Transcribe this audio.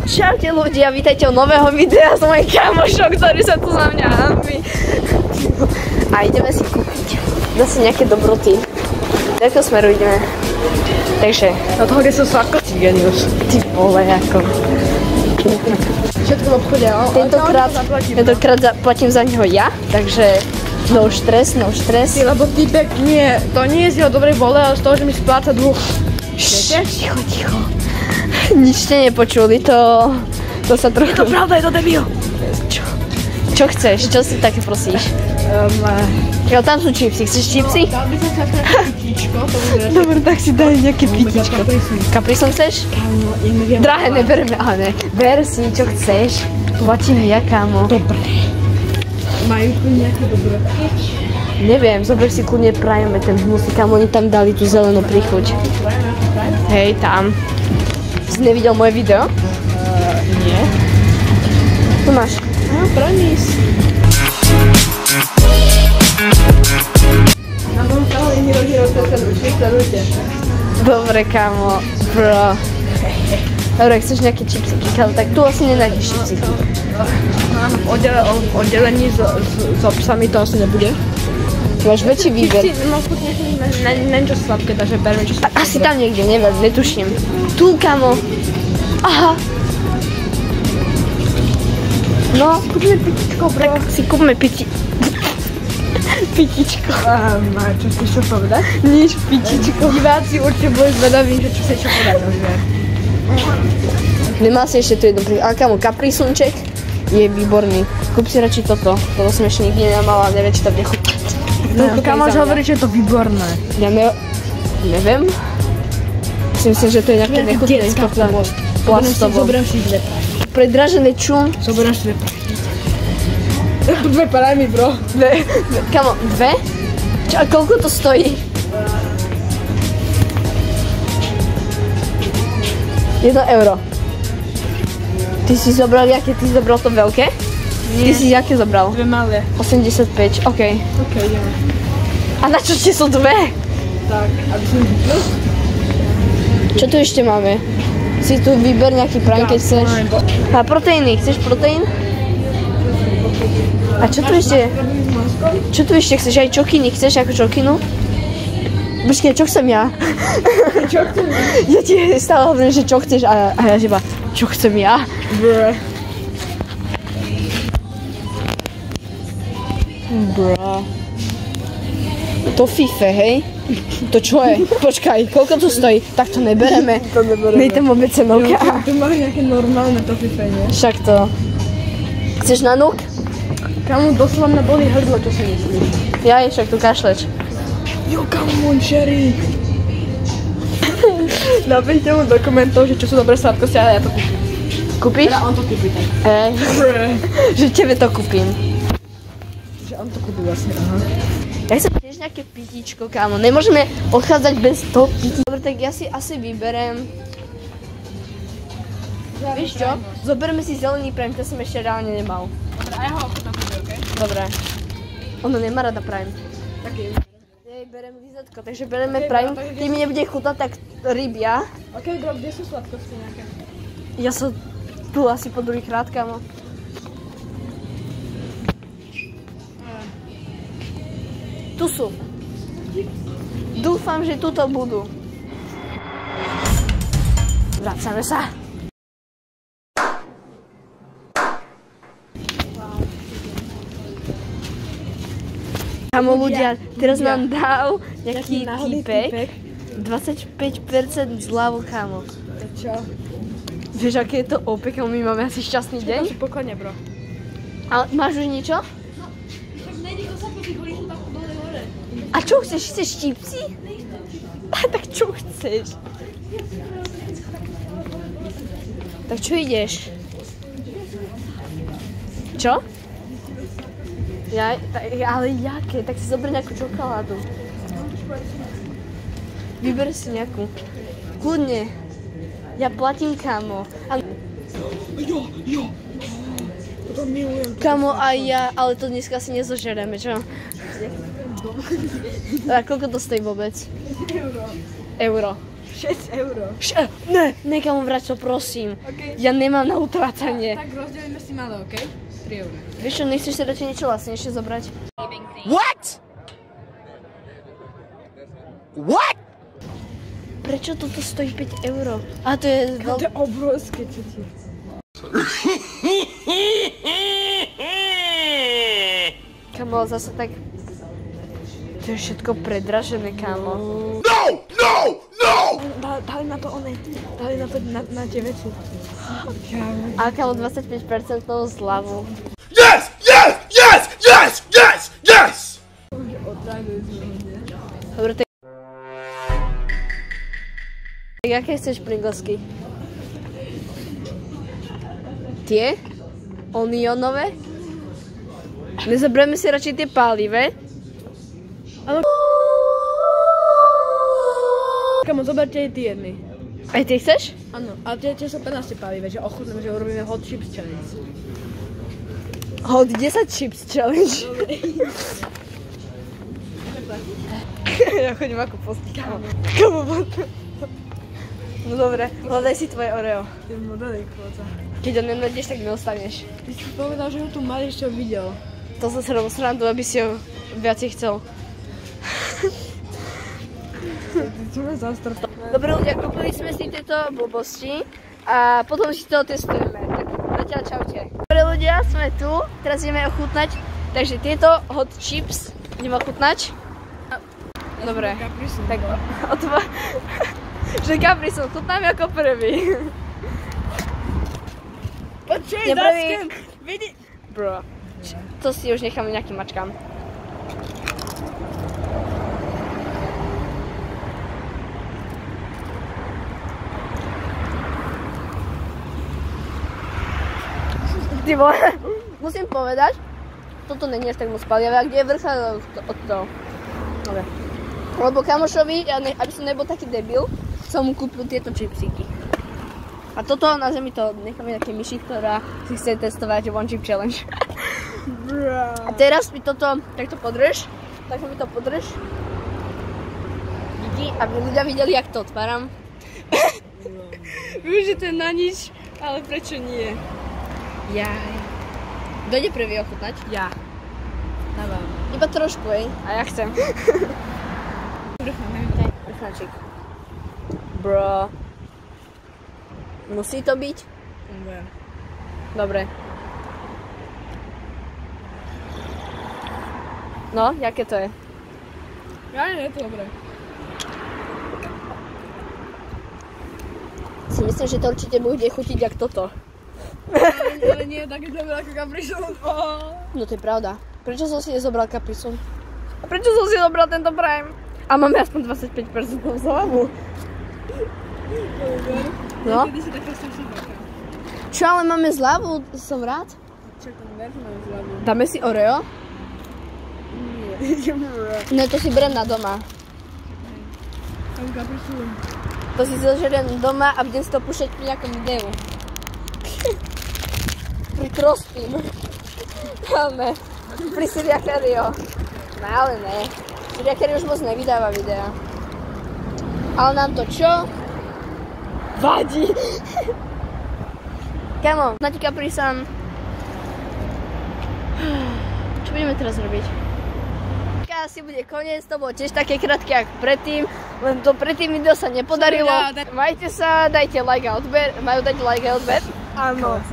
Čaute ľudia, vítajte u nového videa s mojím kamošom, ktorý sa tu na mňa hanbí. A ideme si kúpiť zase nejaké dobroty. Do akého smeru ideme? Takže... Do toho, kde som sa ako cigenius. Ty vole, ako... Všetko v obchode, Tentokrát zaplatím za neho ja, takže... No stres, no stres. Lebo týpek, nie, to nie je z jeho dobrej vole, ale z toho, že mi spláca dlh. Ticho, ticho. Nič ste nepočuli, to sa trochu... Je to pravda, je to debil. Čo chceš? Čo si také prosíš? Jo, tam sú čipsy. Chceš čipsy? Dal by som sa také pitíčko, to by že... Dobre, tak si daj nejaké pitíčko. Kaprisom chceš? Kámo, ja neviem. Drahé, nebereme, ale ne. Ber si, čo chceš. Platím ja, kámo. Dobre. Majú tu nejaké dobré. Neviem, zober si kľudne Prime, ten hnusný, kámo, oni tam dali tú zelenú príchuť. Hej, tam. Si nevidel moje video? Nie. Tu máš. Promis. Na tom stále iný Hero sledujte. Dobre, kámo. Bro. Dobre, chceš nejaké čipsiky, ale tak tu asi nenájdeš čipsiky. Oddelení s obsami to asi nebude. Máš väčší výber. Mám chuť niečo sladké, takže berme čo sladké. Asi tam niekde, neviem, netuším. Tu, kamo. Aha. No, kúpme pitičko, bro. Tak si kúpme pitičko. Čo chceš čo povedať? Nič, pitičko. Diváci určite boli zvedaví, že čo chceš čo povedať. Nemá si ešte tu jednu príklad. Ale kamo, kaprisunček je výborný. Kúp si radšej toto. Toto som ešte nikdy nemala, neviem, či to bude chutnať. Kamoš hovorí, že je to výborné. Ja neviem. Myslím, že to je nejaké nechutné plastovo. Zoberám si dve. Predražené čum. Zoberám si dve. Dve Prime, bro. Kamo, dve? A koľko to stojí? 1 euro. Ty si zobral jaké? Ty si zobral to veľké? Nie. Ty si jaké zobral? Dve malé. 85, OK. OK, ideme. A na čo ti sú dve? Tak, aby som vypil. Čo tu ešte máme? Si tu vyber nejaký Prime, keď chceš. A proteíny, chceš proteín? A čo tu ešte? Čo tu ešte chceš? Aj čokiny, chceš ako čokinu? Počkej, čo chcem ja? Čo chcem? Ja ti stále hovorím, že čo chceš a ja žiba, čo chcem ja? Bro. To fife, hej? To čo je? Počkaj, koľko to stojí? Tak to nebereme. To nebereme. Nejde vôbec cenovka. Tu máš nejaké normálne to fife, nie? Však to. Chceš na nuk? Kamu doslovne boli hrdlo, čo si myslíš? Ja však tu kašleč. Jo, kamu, môj šerí. Napíšte mu do komentov, že čo sú dobré sladkosti, ale ja to kúpim. Kúpiš? Teda on to kúpi tak. Že tebe to kúpim. Že on to kúpi vlastne, aha. Ja chcem tiež nejaké pitíčko, kámo. Nemôžeme odchádzať bez toho pitíčka. Dobre, tak ja si asi vyberem... Vieš čo? Zoberme si zelený Prime, to som ešte reálne nemal. Dobre, a ja ho ochotám kúpiť, okej? Dobre. Ono nemá rada Prime. Taký. Jej, berem lízetko, takže bereme Prime. Ty mi nebude chutnať, tak rybia. Okej, bro, kde sú sladkosti nejaké? Ja som tu asi po druhýkrát, kámo. Tu sú. Dúfam, že tuto budú. Vracame sa. Kámo ľudia, teraz nám dal nejaký týpek 25% zľavu, kámo. To čo? Vieš, aké je to OP, my máme asi šťastný deň? Čakám si pokojne, bro. Ale máš už niečo? Tak nejde to sa po tých holíš, tak dole hore. A čo chceš? Chceš čipsy? Tak čo chceš? Tak čo ideš? Čo? Ja, ale jaké? Tak si zober nejakú čokoládu. Vyber si nejakú. Kľudne. Ja platím, kámo. Jo. To milujem. Kámo, aj ja, ale to dneska si nezožereme, čo? A koľko to stojí vôbec? Euro. 6 euro. Ne, kamo, vrať to, prosím. Okay. Ja nemám na utrácanie. Tak rozdelíme si malé, okej? 3 euro. Vieš čo, nechceš sa radšej niečo vlastnejšie zobrať? What? What? Prečo toto stojí 5 euro? A to je To je obrovské, čo ti. Kamo, zase tak... To je všetko predražené, kámo. Dali na to dali na to na tie veci. A kámo, 25% zľavu. Yes! Yes! Yes! Yes! Yes! Yes! Dobre, tak... Aké chceš Pringlesky? Tie? Onionové? Nezaberieme si radšej tie pálivé? Kamo, zoberte aj tie jedny. Aj ty chceš? Áno, ale tie sú 15 pálivé, že ochutnáme, že urobíme hot chips challenge. Hot 10 chips challenge. Ja chodím ako postíkam. No dobre, hľadaj si tvoje Oreo. Ty modelik, kôca. Keď ho nenájdeš, tak neostaneš. Ty si povedal, že ho tu mali ešte videl. To som sa robil srandu, aby si ho viacej chcel. Čo ma zastrp. Dobre ľudia, kúpili sme si tieto blbosti a potom si to testujeme. Tak zatiaľ čaute. Dobre ľudia, sme tu, teraz ideme ochutnať. Takže tieto hot chips ideme ochutnať. Dobre, tak že Caprison, chutnáme ako prvý. Počkej, Ja prvý. Daskem, vidí. Bro, to si už necháme nejakým mačkám. Ty vole, musím povedať, toto není až tak moc paliavé, a kde je vrchol od toho. Dobre. Lebo kamošovi, aby som nebol taký debil, som mu kúpil tieto čipsíky. A toto na zemi to necháme nejaké myši, ktorá si chce testovať One Chip Challenge. A teraz mi toto takto podrž, takto mi to podrž. Díky, aby ľudia videli, jak to otváram. Viem, že to je na nič, ale prečo nie? Jaj. Kto ide prvý ochutnať? Ja. Dávam. Iba trošku, hej. A ja chcem. Vrchnáčik. Bro. Musí to byť? Dobre. No, jaké to je? Ja, nie je to dobré. Si myslím, že to určite bude chutiť jak toto. Ale nie je také dobré ako Caprison. No to je pravda. Prečo som si nezobral Caprison? A prečo som si zobral tento Prime? A máme aspoň 25% zľavu. No? Kedy si taká strašná veľká. Čo, ale máme zľavu? Som rád. Čo tam verš máme zľavu? Dáme si Oreo? Nie. Ne, to si berem na doma. Tam Caprison. To si zožeriem doma a budem si to púšťať pri nejakom videu. Pri Crosspin. Máme. Pri Siria Cario. No ale ne. Siria Cario už moc nevydáva videa. Ale nám to čo? Vadí. Kamo, na ti Caprison. Čo budeme teraz robiť? Asi bude koniec, to bolo tiež také krátke ako predtým, len to predtým video sa nepodarilo. Majte sa, dajte like a odber, majú dať like a odber? Áno.